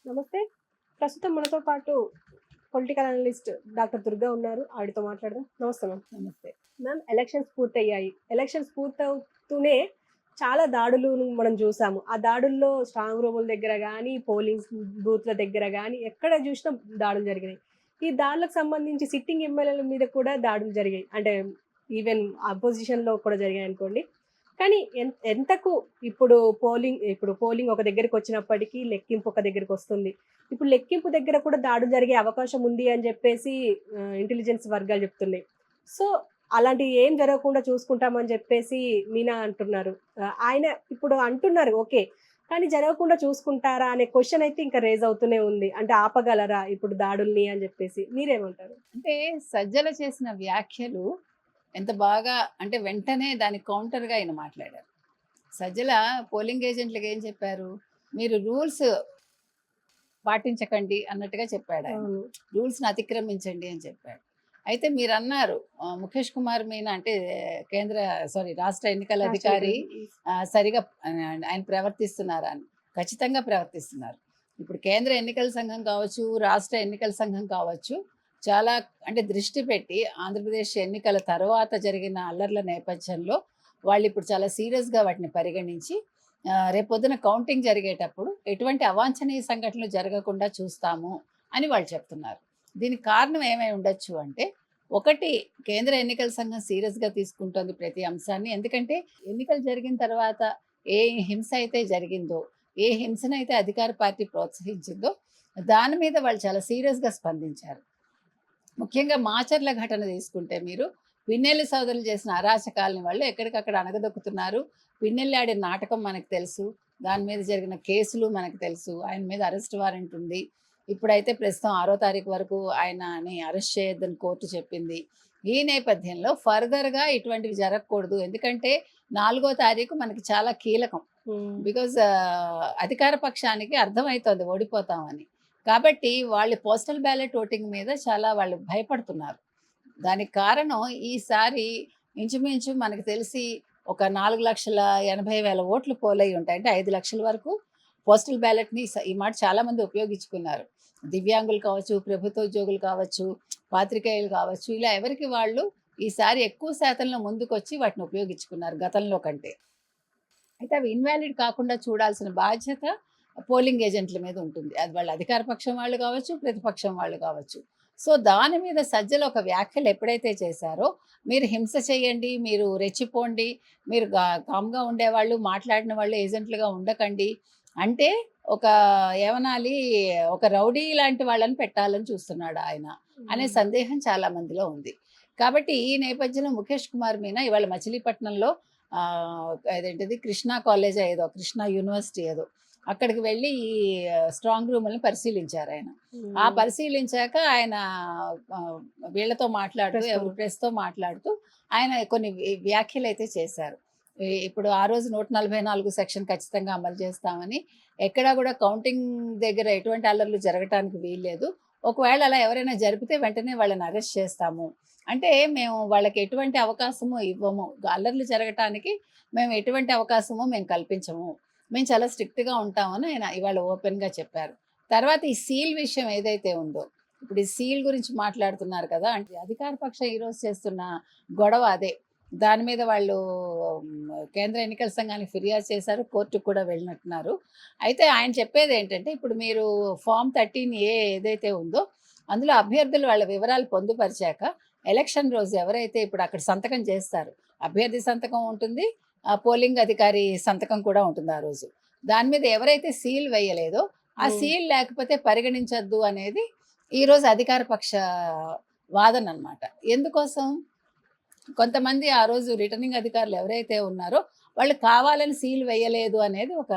నమస్తే. ప్రస్తుతం మనతో పాటు పొలిటికల్ అనలిస్ట్ డాక్టర్ దుర్గా ఉన్నారు. ఆవిడతో మాట్లాడదాం. నమస్తే మ్యామ్. నమస్తే. మ్యామ్, ఎలక్షన్స్ పూర్తయ్యాయి. ఎలక్షన్స్ పూర్తవుతూనే చాలా దాడులు మనం చూసాము. ఆ దాడుల్లో స్ట్రాంగ్ రూముల దగ్గర గానీ, పోలింగ్ బూత్‌ల దగ్గర గానీ, ఎక్కడ జూసినా దాడులు జరిగినాయి. ఈ దాడులకు సంబంధించి సిట్టింగ్ ఎమ్మెల్యేల మీద కూడా దాడులు జరిగాయి. అంటే ఈవెన్ అపోజిషన్‌లో కూడా జరిగాయనుకోండి. కానీ ఎంతకు ఇప్పుడు పోలింగ్ ఒక దగ్గరికొచ్చినప్పటికీ లెక్కింపు ఒక దగ్గరికొస్తుంది. ఇప్పుడు లెక్కింపు దగ్గర కూడా దాడులు జరిగే అవకాశం ఉంది అని జెప్పేసి ఇంటెలిజెన్స్ వర్గాలు జెప్తున్నాయి. సో, అలాంటివి ఏం జరగకుండా చూసుకుంటామని జెప్పేసి మీనా అంటున్నారు. ఆయన ఇప్పుడు అంటున్నారు ఓకే. కానీ జరగకుండా చూసుకుంటారా అనే క్వెషన్ అయితే ఇంకా రైజ్ అవుతూనే ఉంది. అంటే ఆపగలరా ఇప్పుడు దాడుల్ని అని జెప్పేసి. మీరేమంటారు? అంటే సజ్జల చేసిన వ్యాఖ్యలు ఎంత బాగా అంటే వెంటనే దానికి కౌంటర్‌గా ఆయన మాట్లాడారు. సజ్జల పోలింగ్ ఏజెంట్‌లకి ఏం చెప్పారు? మీరు రూల్స్ పాటించకండి అన్నట్టుగా చెప్పాడాయన. అవును. రూల్స్‌ని అతిక్రమించండి అని చెప్పాడు. అయితే మీరన్నారు ముఖేష్ కుమార్ మీనా అంటే రాష్ట్ర ఎన్నికల అధికారి సరిగా ఆయన ప్రవర్తిస్తున్నారా అని. ఖచ్చితంగా ప్రవర్తిస్తున్నారు. ఇప్పుడు కేంద్ర ఎన్నికల సంఘం కావచ్చు, రాష్ట్ర ఎన్నికల సంఘం కావచ్చు, చాలా అంటే దృష్టి పెట్టి ఆంధ్రప్రదేశ్ ఎన్నికల తర్వాత జరిగిన అల్లర్ల నేపథ్యంలో వాళ్ళిప్పుడు చాలా సీరియస్‌గా వాటిని పరిగణించి రేపొద్దున కౌంటింగ్ జరిగేటప్పుడు ఎటువంటి అవాంఛనీయ సంఘటనలు జరగకుండా చూస్తాము అని వాళ్ళు చెప్తున్నారు. దీనికి కారణం ఏమై ఉండొచ్చు అంటే, ఒకటి కేంద్ర ఎన్నికల సంఘం సీరియస్‌గా తీసుకుంటోంది ప్రతి అంశాన్ని. ఎందుకంటే ఎన్నికలు జరిగిన తర్వాత ఏ హింస అయితే జరిగిందో, ఏ హింసనైతే అధికార పార్టీ ప్రోత్సహించిందో దాని మీద వాళ్ళు చాలా సీరియస్‌గా స్పందించారు. ముఖ్యంగా మాచర్ల ఘటన తీసుకుంటే మీరు పిన్నెల్లి సోదరులు చేసిన అరాచకాలని వాళ్ళు ఎక్కడికక్కడ అణగదొక్కుతున్నారు. పిన్నెల్లి ఆడిన నాటకం మనకు తెలుసు. దాని మీద జరిగిన కేసులు మనకు తెలుసు. ఆయన మీద అరెస్ట్ వారెంట్ ఉంది. ఇప్పుడైతే ప్రస్తుతం 6వ తారీఖు వరకు ఆయనని అరెస్ట్ చేయొద్దని కోర్టు చెప్పింది. ఈ నేపథ్యంలో ఫర్దర్‌గా ఇటువంటివి జరగకూడదు. ఎందుకంటే 4వ తారీఖు మనకి చాలా కీలకం. హ్మ్. బికాజ్ అధికార పక్షానికి అర్థమైతోంది ఓడిపోతామని. కాబట్టి వాళ్ళు పోస్టల్ బ్యాలెట్ ఓటింగ్ మీద చాలా వాళ్ళు భయపడుతున్నారు. దానికి కారణం ఈసారి ఇంచుమించు మనకు తెలిసి ఒక 4,80,000 ఓట్లు పోలయ్యి ఉంటాయి. అంటే 5,00,000 వరకు పోస్టల్ బ్యాలెట్‌ని ఈ మాట చాలామంది ఉపయోగించుకున్నారు. దివ్యాంగులు కావచ్చు, ప్రభుత్వ ఉద్యోగులు కావచ్చు, పాత్రికేయులు కావచ్చు, ఇలా ఎవరికి వాళ్ళు ఈసారి ఎక్కువ శాతంలో ముందుకొచ్చి వాటిని ఉపయోగించుకున్నారు గతంలో కంటే. అయితే అవి ఇన్వాలిడ్ కాకుండా చూడాల్సిన బాధ్యత పోలింగ్ ఏజెంట్ల మీద ఉంటుంది. అది వాళ్ళ అధికార పక్షం వాళ్ళు కావచ్చు, ప్రతిపక్షం వాళ్ళు కావచ్చు. సో, దాని మీద సజ్జలు ఒక వ్యాఖ్యలు ఎప్పుడైతే చేశారో, మీరు హింస చేయండి, మీరు రెచ్చిపోండి, మీరు కామ్‌గా ఉండేవాళ్ళు, మాట్లాడిన వాళ్ళు ఏజెంట్లుగా ఉండకండి. అంటే ఒక ఏమనాలి, ఒక రౌడీ లాంటి వాళ్ళని పెట్టాలని చూస్తున్నాడు ఆయన అనే హ్మ్. సందేహం చాలా మందిలో ఉంది. కాబట్టి ఈ నేపథ్యంలో ముఖేష్ కుమార్ మీనా ఇవాళ మచిలీపట్నంలో అదేంటిది కృష్ణా కాలేజో ఏదో, కృష్ణా యూనివర్సిటీ ఏదో అక్కడికి వెళ్ళి ఈ స్ట్రాంగ్ రూములను పరిశీలించారాయన. ఆ హ్మ్. పరిశీలించాక ఆయన వీళ్ళతో మాట్లాడుతూ, ప్రస్తుతం. ప్రెస్‌తో మాట్లాడుతూ ఆయన కొన్ని వ్యాఖ్యలైతే చేశారు. ఇప్పుడు ఆ రోజు 144 సెక్షన్ ఖచ్చితంగా అమలు చేస్తామని, ఎక్కడా కూడా కౌంటింగ్ దగ్గర ఎటువంటి అల్లర్లు జరగటానికి వీల్లేదు. ఒకవేళ అలా ఎవరైనా జరిపితే వెంటనే వాళ్ళని అరెస్ట్ చేస్తాము. అంటే మేము వాళ్ళకి ఎటువంటి అవకాశము ఇవ్వము. అల్లర్లు జరగటానికి మేము ఎటువంటి అవకాశము మేము కల్పించము. మేము చాలా స్ట్రిక్ట్‌గా ఉంటామని ఆయన ఇవాళ ఓపెన్‌గా చెప్పారు. తర్వాత ఈ సీల్ విషయం ఏదైతే ఉందో, ఇప్పుడు ఈ సీల్ గురించి మాట్లాడుతున్నారు కదా! అంటే అధికార పక్షం ఈరోజు చేస్తున్న గొడవ అదే. దాని మీద వాళ్ళు కేంద్ర ఎన్నికల సంఘానికి ఫిర్యాదు చేశారు. కోర్టుకి కూడా వెళ్ళినట్టున్నారు. అయితే ఆయన చెప్పేదేంటంటే, ఇప్పుడు మీరు ఫార్మ్ 13A ఏదైతే ఉందో, అందులో అభ్యర్థులు వాళ్ళ వివరాలు పొందుపరిచాక ఎలక్షన్ రోజు ఎవరైతే ఇప్పుడు అక్కడ సంతకం చేస్తారు. అభ్యర్థి సంతకం ఉంటుంది. పోలింగ్ అధికారి సంతకం కూడా ఉంటుంది ఆ రోజు. దాని మీద ఎవరైతే సీల్ వేయలేదో, ఆ హ్మ్. సీల్ లేకపోతే పరిగణించొద్దు అనేది ఈరోజు అధికార పక్ష వాదననమాట. ఎందుకోసం? కొంతమంది ఆ రోజు రిటర్నింగ్ అధికారులు ఎవరైతే ఉన్నారో, వాళ్ళు కావాలని సీల్ వేయలేదు అనేది ఒక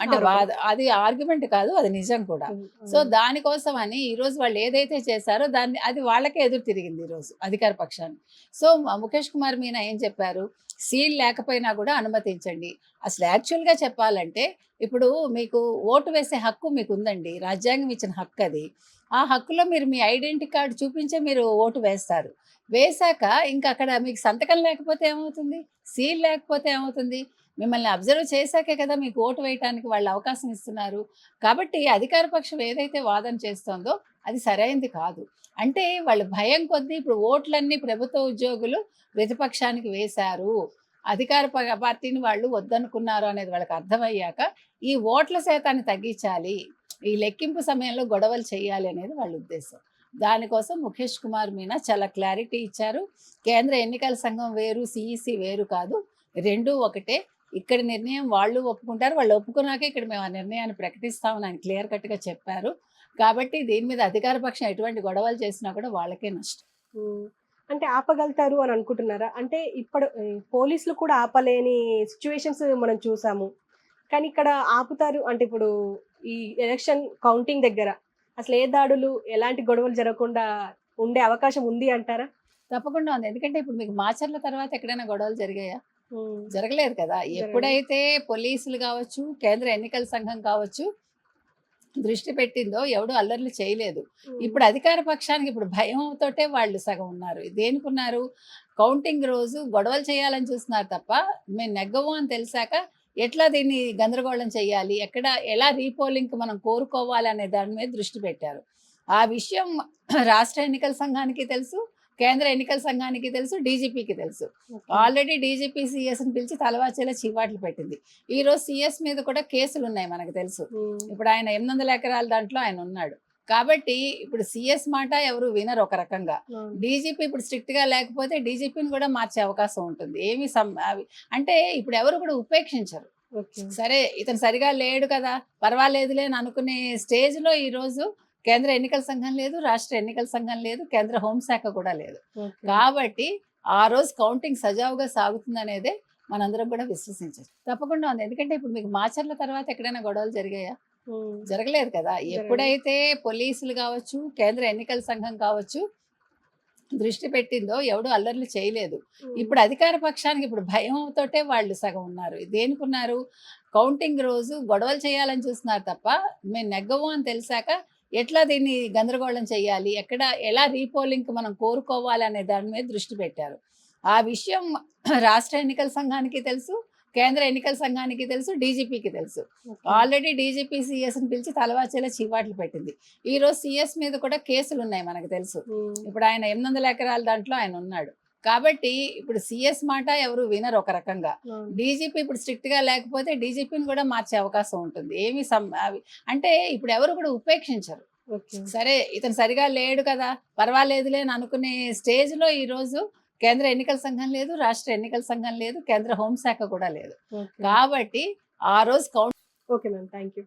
అంటే ఆరోపణ. అది ఆర్గ్యుమెంట్ కాదు. అది నిజం కూడా. హ్మ్. సో, హ్మ్. దానికోసమని ఈరోజు వాళ్ళు ఏదైతే చేశారో అది వాళ్ళకే ఎదురు తిరిగింది ఈరోజు అధికార పక్షానికి. సో, ముఖేష్ కుమార్ మీనా ఏం చెప్పారు? సీల్ లేకపోయినా కూడా అనుమతించండి. అసలు యాక్చువల్‌గా చెప్పాలంటే ఇప్పుడు మీకు ఓటు వేసే హక్కు మీకుందండి. రాజ్యాంగం ఇచ్చిన హక్కది. ఆ హక్కులో మీరు మీ ఐడెంటిటీ కార్డ్ చూపించే మీరు ఓటు వేస్తారు. వేశాక ఇంక అక్కడ మీకు సంతకం లేకపోతే ఏమవుతుంది? సీల్ లేకపోతే ఏమవుతుంది? మిమ్మల్ని అబ్జర్వ్ చేశాకే కదా మీకు ఓటు వేయటానికి వాళ్ళు అవకాశం ఇస్తున్నారు. కాబట్టి అధికార పక్షం ఏదైతే వాదన చేస్తోందో అది సరైంది కాదు. అంటే వాళ్ళు భయం కొద్దీ ఇప్పుడు ఓట్లన్నీ ప్రభుత్వ ఉద్యోగులు ప్రతిపక్షానికి వేశారు, అధికార పార్టీని వాళ్ళు వద్దనుకున్నారు అనేది వాళ్ళకి అర్థమయ్యాక ఈ ఓట్ల శాతాన్ని తగ్గించాలి, ఈ లెక్కింపు సమయంలో గొడవలు చేయాలి అనేది వాళ్ళ ఉద్దేశం. దానికోసం ముఖేష్ కుమార్ మీనా చాలా క్లారిటీ ఇచ్చారు. కేంద్ర ఎన్నికల సంఘం వేరు, సిఈసి వేరు కాదు, రెండూ ఒకటే. ఇక్కడ నిర్ణయం వాళ్ళు ఒప్పుకుంటారు, వాళ్ళు ఒప్పుకున్నాకే ఇక్కడ మేము ఆ నిర్ణయాన్ని ప్రకటిస్తామని ఆయన క్లియర్ కట్గా చెప్పారు. కాబట్టి దీని మీద అధికార పక్షం ఎటువంటి గొడవలు చేసినా కూడా వాళ్ళకే నష్టం. అంటే ఆపగలుగుతారు అని అనుకుంటున్నారా? అంటే ఇప్పుడు పోలీసులు కూడా ఆపలేని సిచ్యువేషన్స్ మనం చూసాము. కానీ ఇక్కడ ఆపుతారు అంటే ఇప్పుడు ఈ ఎలక్షన్ కౌంటింగ్ దగ్గర అసలు ఏ దాడులు, ఎలాంటి గొడవలు జరగకుండా ఉండే అవకాశం ఉంది అంటారా? తప్పకుండా ఉంది. ఎందుకంటే ఇప్పుడు మీకు మాచర్ల తర్వాత ఎక్కడైనా గొడవలు జరిగాయా? హ్మ్. జరగలేదు కదా. జరగలేదు. ఎప్పుడైతే పోలీసులు కావచ్చు, కేంద్ర ఎన్నికల సంఘం కావచ్చు దృష్టి పెట్టిందో ఎవడు అల్లర్లు చేయలేదు. ఇప్పుడు అధికార పక్షానికి ఇప్పుడు భయంతోటే వాళ్ళు సగం ఉన్నారు. దేనికున్నారు? కౌంటింగ్ రోజు గొడవలు చేయాలని చూస్తున్నారు తప్ప మేము నెగ్గము అని తెలిసాక ఎట్లా దీన్ని గందరగోళం చేయాలి, ఎక్కడ ఎలా రీపోలింగ్కి మనం కోరుకోవాలి అనే దాని మీద దృష్టి పెట్టారు. ఆ విషయం రాష్ట్ర ఎన్నికల సంఘానికి తెలుసు, కేంద్ర ఎన్నికల సంఘానికి తెలుసు, డీజీపీకి తెలుసు. ఆల్రెడీ డీజీపీ సిఎస్ని పిలిచి తలవాచేలా చీవాట్లు పెట్టింది. ఈరోజు సిఎస్ మీద కూడా కేసులు ఉన్నాయి మనకు తెలుసు. ఇప్పుడు ఆయన 800 ఎకరాల దాంట్లో ఆయన ఉన్నాడు. కాబట్టి ఇప్పుడు సిఎస్ మాట ఎవరు వినరు ఒక రకంగా. డీజీపీ ఇప్పుడు స్ట్రిక్ట్గా లేకపోతే డీజీపీని కూడా మార్చే అవకాశం ఉంటుంది. అంటే ఇప్పుడు ఎవరు కూడా ఉపేక్షించరు. సరే ఇతను సరిగా లేడు కదా, పర్వాలేదులే అని అనుకునే స్టేజ్లో ఈరోజు కేంద్ర ఎన్నికల సంఘం లేదు, రాష్ట్ర ఎన్నికల సంఘం లేదు, కేంద్ర హోంశాఖ కూడా లేదు. కాబట్టి ఆ రోజు కౌంటింగ్ సజావుగా సాగుతుందనేదే మనందరం కూడా విశ్వసించారు. తప్పకుండా ఉంది. ఎందుకంటే ఇప్పుడు మీకు మాచర్ల తర్వాత ఎక్కడైనా గొడవలు జరిగాయా? జరగలేదు కదా. ఎప్పుడైతే పోలీసులు కావచ్చు, కేంద్ర ఎన్నికల సంఘం కావచ్చు దృష్టి పెట్టిందో ఎవడు అల్లర్లు చేయలేదు. ఇప్పుడు అధికార పక్షానికి ఇప్పుడు భయంతోటే వాళ్ళు సగం ఉన్నారు. దేనికున్నారు? కౌంటింగ్ రోజు గొడవలు చేయాలని చూస్తున్నారు తప్ప మేము నెగ్గము అని తెలిసాక ఎట్లా దీన్ని గందరగోళం చేయాలి, ఎక్కడ ఎలా రీపోలింగ్కి మనం కోరుకోవాలి అనే దాని మీద దృష్టి పెట్టారు. ఆ విషయం రాష్ట్ర ఎన్నికల సంఘానికి తెలుసు, కేంద్ర ఎన్నికల సంఘానికి తెలుసు, డీజీపీకి తెలుసు. ఆల్రెడీ డీజీపీ సిఎస్ని పిలిచి తలవాచేలా చీవాట్లు పెట్టింది. ఈరోజు సిఎస్ మీద కూడా కేసులు ఉన్నాయి మనకు తెలుసు. ఇప్పుడు ఆయన 800 ఎకరాల దాంట్లో ఆయన ఉన్నాడు. కాబట్టి ఇప్పుడు సిఎస్ మాట ఎవరు వినరు ఒక రకంగా. డీజీపీ ఇప్పుడు స్ట్రిక్ట్గా లేకపోతే డీజీపీని కూడా మార్చే అవకాశం ఉంటుంది. అంటే ఇప్పుడు ఎవరు కూడా ఉపేక్షించరు. సరే ఇతను సరిగా లేడు కదా, పర్వాలేదులే అని అనుకునే స్టేజ్లో ఈరోజు కేంద్ర ఎన్నికల సంఘం లేదు, రాష్ట్ర ఎన్నికల సంఘం లేదు, కేంద్ర హోంశాఖ కూడా లేదు. కాబట్టి ఆ రోజు ఓకే మ్యామ్, థ్యాంక్ యూ.